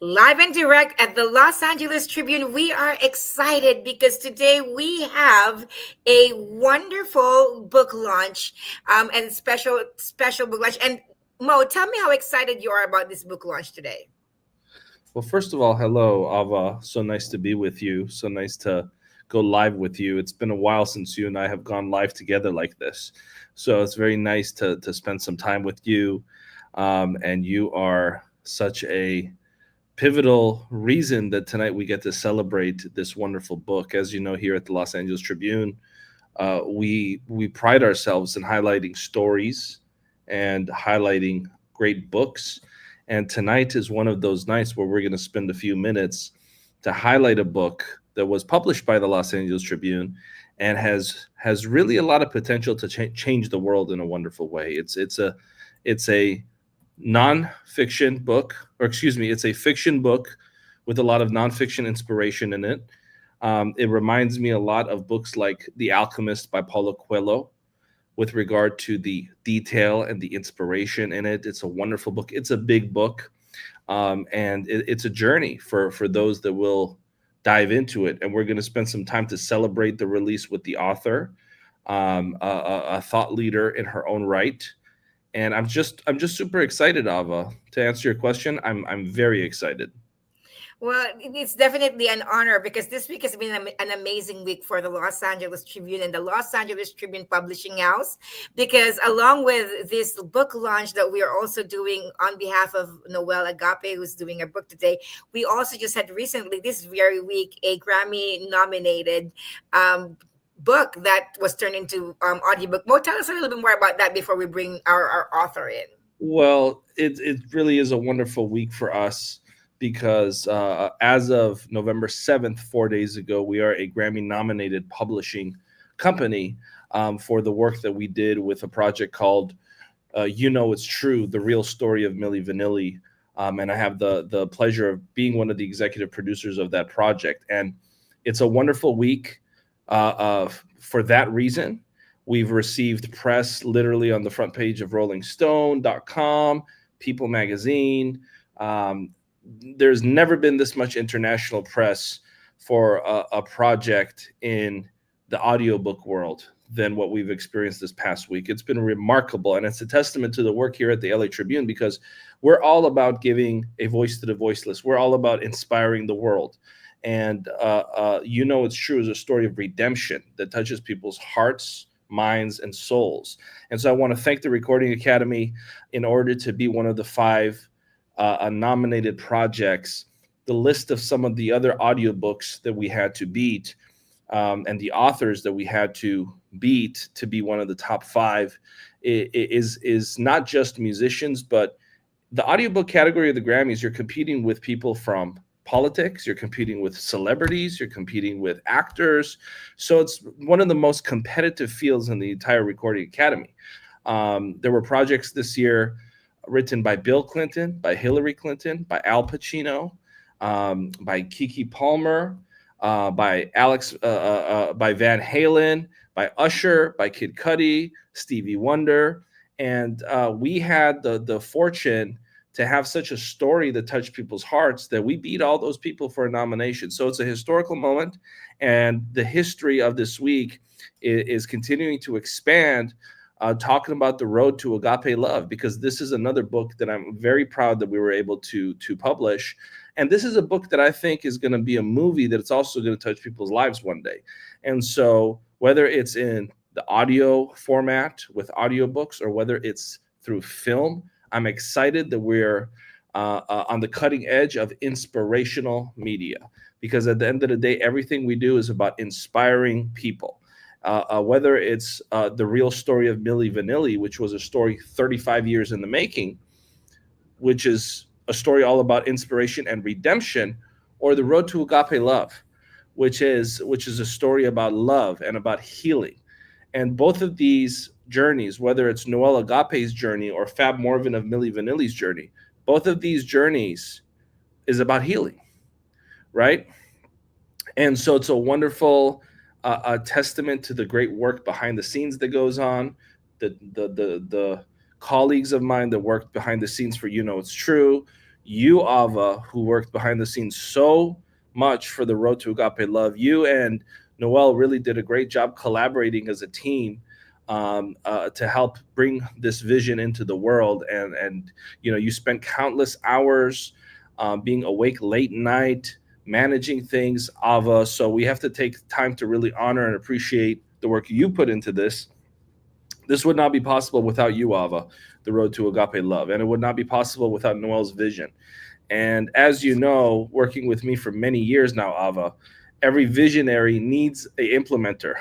Live and direct at the Los Angeles Tribune. We are excited because today we have a wonderful book launch and special book launch. And Mo, tell me how excited you are about this book launch today. Well, first of all, hello, Ava. So nice to be with you. So nice to go live with you. It's been a while since you and I have gone live together like this. So it's very nice to spend some time with you. And you are such a pivotal reason that tonight we get to celebrate this wonderful book. As you know, here at the Los Angeles Tribune, we pride ourselves in highlighting stories and highlighting great books. And tonight is one of those nights where we're going to spend a few minutes to highlight a book that was published by the Los Angeles Tribune and has really a lot of potential to change the world in a wonderful way. It's a nonfiction book, or excuse me, it's a fiction book with a lot of nonfiction inspiration in it. It reminds me a lot of books like The Alchemist by Paulo Coelho with regard to the detail and the inspiration in it. It's a wonderful book. It's a big book, and it's a journey for those that will dive into it. And we're going to spend some time to celebrate the release with the author, a thought leader in her own right. And I'm just super excited, Ava. To answer your question, I'm very excited. Well, it's definitely an honor because this week has been an amazing week for the Los Angeles Tribune and the Los Angeles Tribune Publishing House. Because along with this book launch that we are also doing on behalf of Noelle Agape, who's doing a book today, we also just had recently, this very week, a Grammy nominated book that was turned into audiobook. Mo, tell us a little bit more about that before we bring our author in. Well, it really is a wonderful week for us because as of November 7th, 4 days ago, we are a Grammy nominated publishing company for the work that we did with a project called You Know It's True, the real story of Milli Vanilli. And I have the pleasure of being one of the executive producers of that project. And it's a wonderful week for that reason. We've received press literally on the front page of RollingStone.com, People Magazine. Um, there's never been this much international press for a project in the audiobook world than what we've experienced this past week. It's been remarkable, and it's a testament to the work here at the LA Tribune because we're all about giving a voice to the voiceless. We're all about inspiring the world. And You Know It's True is a story of redemption that touches people's hearts, minds, and souls. And so I want to thank the Recording Academy in order to be one of the five nominated projects. The list of some of the other audiobooks that we had to beat and the authors that we had to beat to be one of the top five is not just musicians, but the audiobook category of the Grammys. You're competing with people from politics, you're competing with celebrities, you're competing with actors. So it's one of the most competitive fields in the entire Recording Academy. There were projects this year written by Bill Clinton, by Hillary Clinton, by Al Pacino, by Kiki Palmer, by Van Halen, by Usher, by Kid Cudi, Stevie Wonder, and we had the fortune to have such a story that touched people's hearts that we beat all those people for a nomination. So it's a historical moment, and the history of this week is continuing to expand. Talking about the road to Agape Love, because this is another book that I'm very proud that we were able to publish. And this is a book that I think is going to be a movie that it's also going to touch people's lives one day. And so whether it's in the audio format with audiobooks or whether it's through film, I'm excited that we're on the cutting edge of inspirational media, because at the end of the day, everything we do is about inspiring people. Whether it's the real story of Milli Vanilli, which was a story 35 years in the making, which is a story all about inspiration and redemption, or the road to Agape Love, which is a story about love and about healing. And both of these journeys, whether it's Noelle Agape's journey or Fab Morvan of Milli Vanilli's journey, both of these journeys is about healing, right? And so it's a wonderful a testament to the great work behind the scenes that goes on. The colleagues of mine that worked behind the scenes for You Know It's True. you, Ava, who worked behind the scenes so much for the road to Agape Love. You and Noelle really did a great job collaborating as a team, to help bring this vision into the world. And you spent countless hours, being awake late night, managing things, Ava. So we have to take time to really honor and appreciate the work you put into this. This would not be possible without you, Ava, the road to Agape Love, and it would not be possible without Noelle's vision. And as you know, working with me for many years now, Ava, every visionary needs a implementer.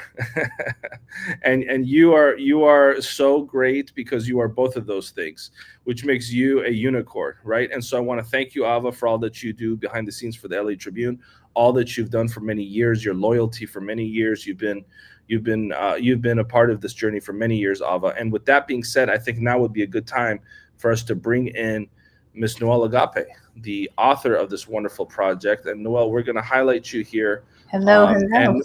And you are so great because you are both of those things, which makes you a unicorn, right? And so I want to thank you, Ava, for all that you do behind the scenes for the LA Tribune, all that you've done for many years, your loyalty for many years. You've been a part of this journey for many years, Ava. And with that being said, I think now would be a good time for us to bring in Miss Noelle Agape, the author of this wonderful project. And Noelle, we're going to highlight you here. Hello, hello. And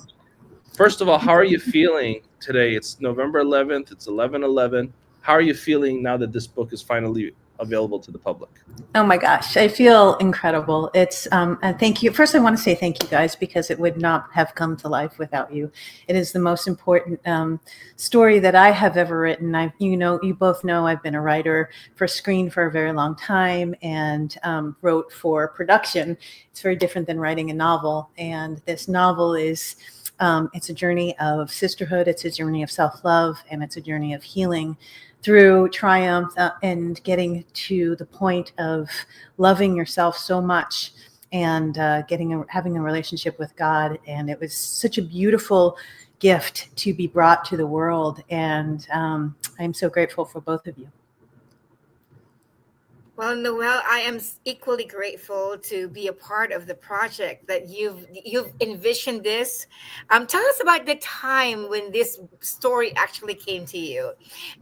first of all, how are you feeling today? It's November 11th. It's 11/11. How are you feeling now that this book is finally available to the public? Oh my gosh, I feel incredible. It's thank you. First, I want to say thank you guys, because it would not have come to life without you. It is the most important story that I have ever written. You both know I've been a writer for screen for a very long time, and wrote for production. It's very different than writing a novel. And this novel is it's a journey of sisterhood. It's a journey of self-love, and it's a journey of healing through triumph, and getting to the point of loving yourself so much, and having a relationship with God. And it was such a beautiful gift to be brought to the world. And I'm so grateful for both of you. Well, Noelle, I am equally grateful to be a part of the project that you've envisioned this. Tell us about the time when this story actually came to you,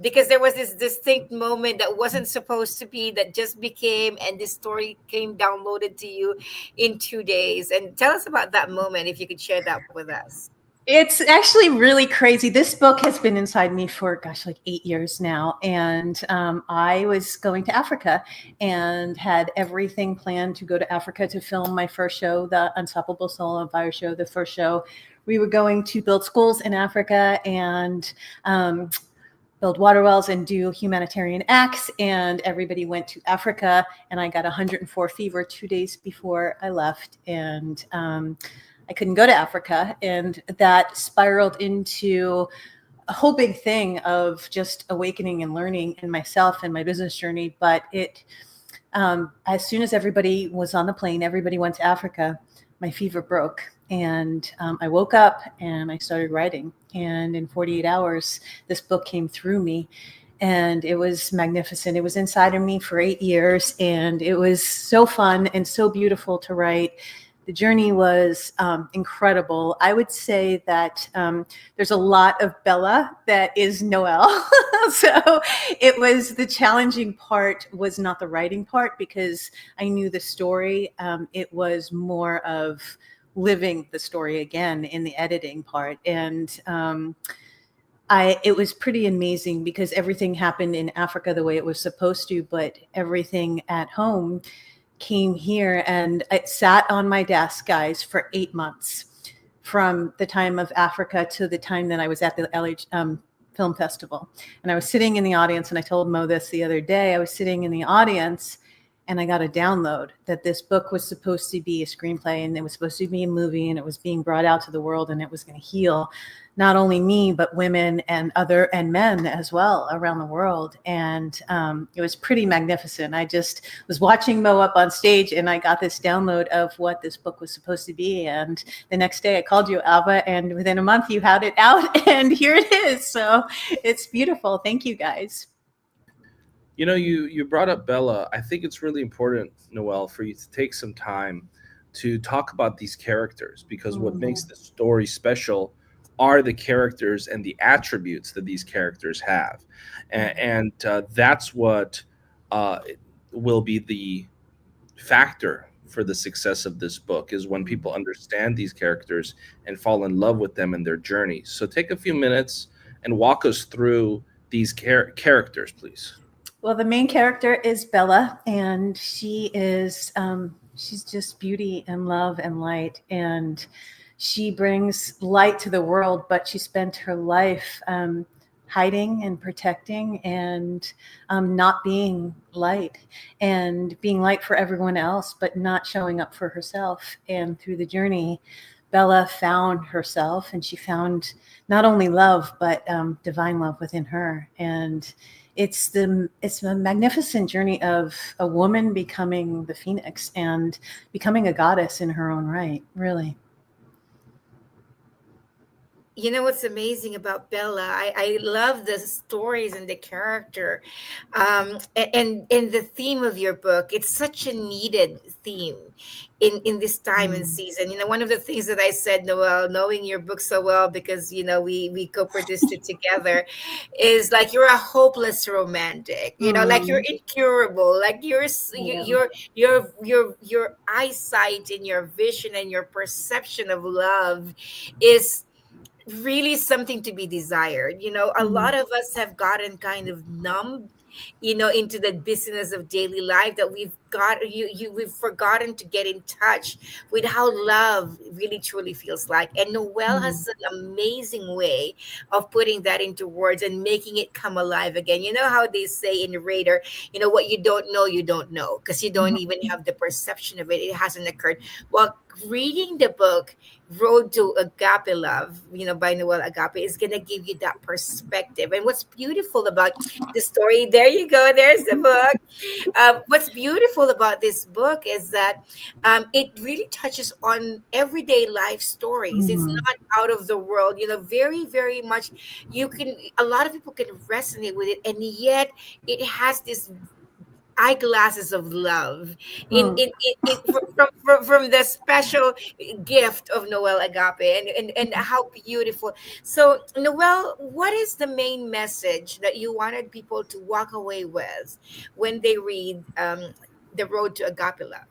because there was this distinct moment that wasn't supposed to be, that just became, and this story came downloaded to you in 2 days. And tell us about that moment, if you could share that with us. It's actually really crazy. This book has been inside me for, like 8 years now. And I was going to Africa and had everything planned to go to Africa to film my first show, the Unstoppable Soul on Fire show, the first show. We were going to build schools in Africa and build water wells and do humanitarian acts. And everybody went to Africa, and I got 104 fever 2 days before I left. And I couldn't go to Africa, and that spiraled into a whole big thing of just awakening and learning in myself and my business journey. But as soon as everybody was on the plane, everybody went to Africa, my fever broke, and I woke up and I started writing. And in 48 hours, this book came through me. And it was magnificent. It was inside of me for 8 years, and it was so fun and so beautiful to write. The journey was incredible. I would say that there's a lot of Bella that is Noelle. So it was, the challenging part was not the writing part, because I knew the story. It was more of living the story again in the editing part. And it was pretty amazing, because everything happened in Africa the way it was supposed to, but everything at home came here, and it sat on my desk, guys, for 8 months, from the time of Africa to the time that I was at the LA Film Festival. And I was sitting in the audience, and I told Mo this the other day. I was sitting in the audience, and I got a download that this book was supposed to be a screenplay, and it was supposed to be a movie, and it was being brought out to the world, and it was going to heal not only me, but women and men as well around the world. And it was pretty magnificent. I just was watching Mo up on stage, and I got this download of what this book was supposed to be. And the next day I called you, Ava, and within a month you had it out, and here it is. So it's beautiful. Thank you, guys. You brought up Bella. I think it's really important, Noelle, for you to take some time to talk about these characters, because what makes the story special are the characters and the attributes that these characters have. And that's what will be the factor for the success of this book, is when people understand these characters and fall in love with them and their journeys. So take a few minutes and walk us through these characters, please. Well, the main character is Bella, and she's just beauty and love and light, and she brings light to the world. But she spent her life hiding and protecting and not being light, and being light for everyone else, but not showing up for herself. And through the journey, Bella found herself, and she found not only love but divine love within her. And it's the magnificent journey of a woman becoming the phoenix and becoming a goddess in her own right, really. You know what's amazing about Bella? I love the stories and the character, and the theme of your book. It's such a needed theme in this time and Mm. season. You know, one of the things that I said, Noel, knowing your book so well, because you know we co-produced it together, is like you're a hopeless romantic. You know, like you're Mm. incurable. Like Yeah. your eyesight and your vision and your perception of love is really something to be desired. You know, a Mm. lot of us have gotten kind of numb, you know, into the business of daily life, that we've forgotten to get in touch with how love really truly feels like. And Noelle Mm. has an amazing way of putting that into words and making it come alive again. You know how they say in Raider, you know, what you don't know, because you don't even have the perception of it. It hasn't occurred. Well, reading the book Road to Agape Love, you know, by Noelle Agape, is going to give you that perspective. And what's beautiful about the story, there you go, there's the book. What's beautiful about this book is that it really touches on everyday life stories. It's Mm. not out of the world, you know, very, very much. A lot of people can resonate with it, and yet it has this eyeglasses of love Mm. from the special gift of Noelle Agape, and how beautiful. So Noelle, what is the main message that you wanted people to walk away with when they read The Road to Agape Love?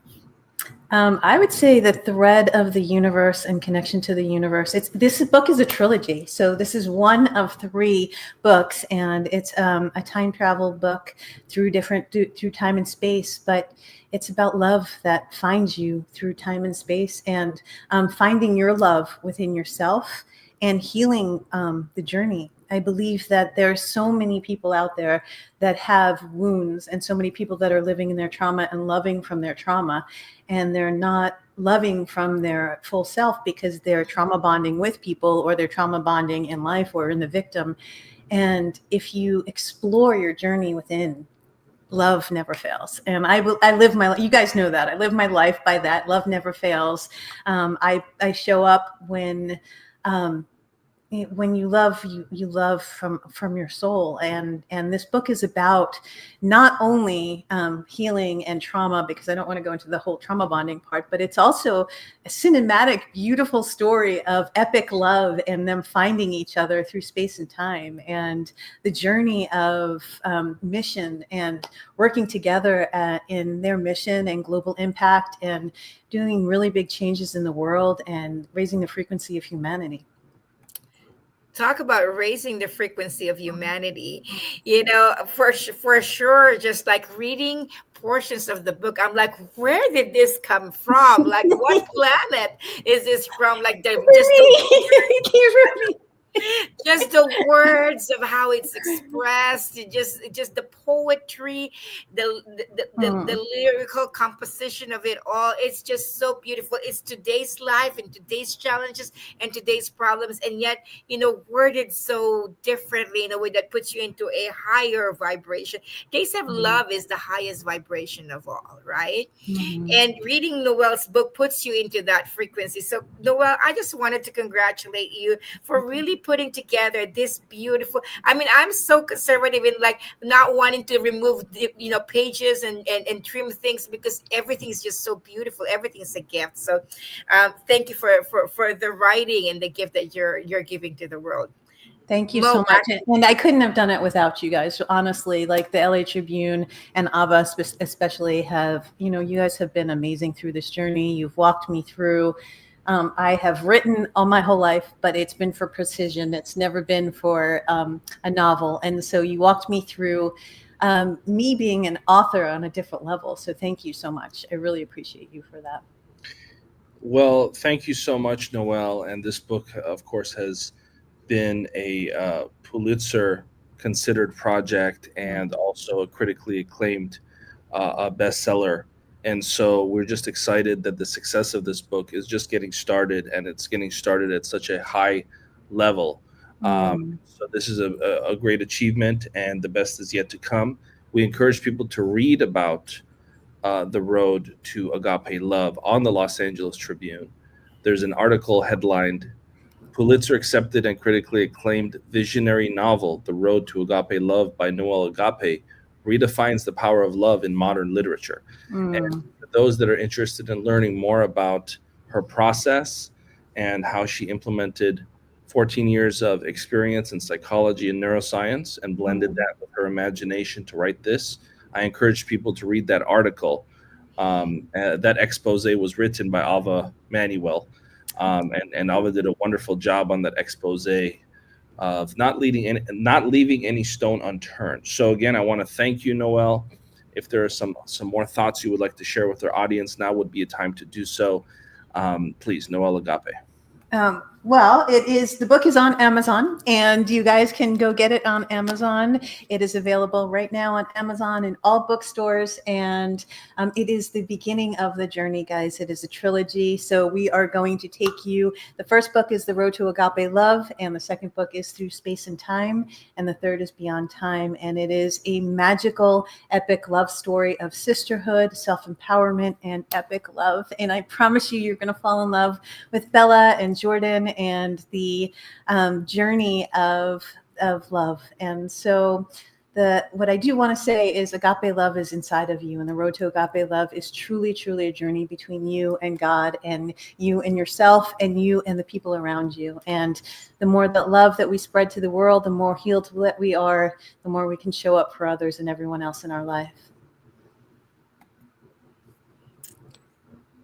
I would say the thread of the universe and connection to the universe. This book is a trilogy, so this is one of three books, and it's a time travel book through time and space. But it's about love that finds you through time and space, and finding your love within yourself and healing the journey. I believe that there are so many people out there that have wounds, and so many people that are living in their trauma and loving from their trauma, and they're not loving from their full self because they're trauma bonding with people, or they're trauma bonding in life or in the victim. And if you explore your journey within, love never fails. And I live you guys know that I live my life by that. Love never fails. I show up um, when you love, you love from your soul. And this book is about not only healing and trauma, because I don't want to go into the whole trauma bonding part, but it's also a cinematic, beautiful story of epic love and them finding each other through space and time, and the journey of mission and working together in their mission and global impact, and doing really big changes in the world and raising the frequency of humanity. Talk about raising the frequency of humanity. You know, for sure, just like reading portions of the book, I'm like, where did this come from? Like, what planet is this from? Like, Really? just the words of how it's expressed, just the poetry, the lyrical composition of it all. It's just so beautiful. It's today's life and today's challenges and today's problems, and yet, you know, worded so differently in a way that puts you into a higher vibration. Days of Mhm. Love is the highest vibration of all, right? Mhm. And reading Noelle's book puts you into that frequency. So, Noelle, I just wanted to congratulate you for really putting together this beautiful. I mean, I'm so conservative in like not wanting to remove the, you know, pages and trim things, because everything's just so beautiful. Everything's a gift. So, thank you for the writing and the gift that you're giving to the world. Thank you Mo, so much. And I couldn't have done it without you guys. Honestly, like the LA Tribune and Ava especially have, you guys have been amazing through this journey. You've walked me through. I have written all my whole life, but it's been for precision. It's never been for a novel. And so you walked me through me being an author on a different level. So thank you so much. I really appreciate you for that. Well, thank you so much, Noelle. And this book, of course, has been a Pulitzer considered project and also a critically acclaimed a bestseller. And so we're just excited that the success of this book is just getting started, and it's getting started at such a high level. So this is a great achievement, and the best is yet to come. We encourage people to read about the road to Agape Love on the Los Angeles Tribune. There's an article headlined Pulitzer accepted and critically acclaimed visionary novel, The Road to Agape Love by Noelle Agape, redefines the power of love in modern literature. And for those that are interested in learning more about her process and how she implemented 14 years of experience in psychology and neuroscience and blended that with her imagination to write this, I encourage people to read that article. That expose was written by Ava Manuel, and Ava did a wonderful job on that expose of not leaving any stone unturned. So again, I want to thank you, Noelle. If there are some more thoughts you would like to share with our audience, now would be a time to do so. Please, Noelle Agape. Well, the book is on Amazon, and you guys can go get it on Amazon. It is available right now on Amazon in all bookstores, and it is the beginning of the journey, guys. It is a trilogy, so we are going to take you. The first book is The Road to Agape Love, and the second book is Through Space and Time, and the third is Beyond Time, and it is a magical, epic love story of sisterhood, self-empowerment, and epic love, and I promise you're going to fall in love with Bella and Jordan and the journey of love. And so what I do want to say is Agape Love is inside of you, and the road to Agape Love is truly, truly a journey between you and God, and you and yourself, and you and the people around you. And the more that love that we spread to the world, the more healed that we are, the more we can show up for others and everyone else in our life.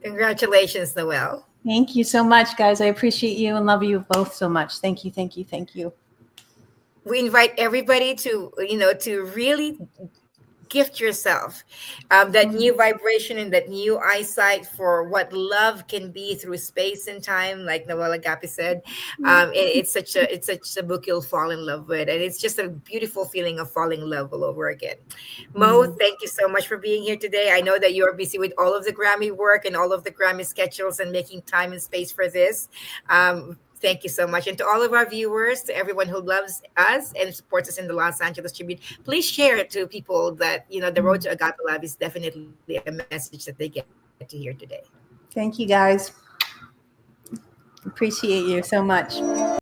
Congratulations, Noelle. Thank you so much, guys. I appreciate you and love you both so much. Thank you, thank you, thank you. We invite everybody to really gift yourself that new vibration and that new eyesight for what love can be through space and time, like Noelle Agape said. It's such a book you'll fall in love with, and it's just a beautiful feeling of falling in love all over again. Mo, thank you so much for being here today. I know that you are busy with all of the Grammy work and all of the Grammy schedules and making time and space for this. Thank you so much. And to all of our viewers, to everyone who loves us and supports us in the Los Angeles Tribune, please share it to people that, the road to Agape Love is definitely a message that they get to hear today. Thank you, guys. Appreciate you so much.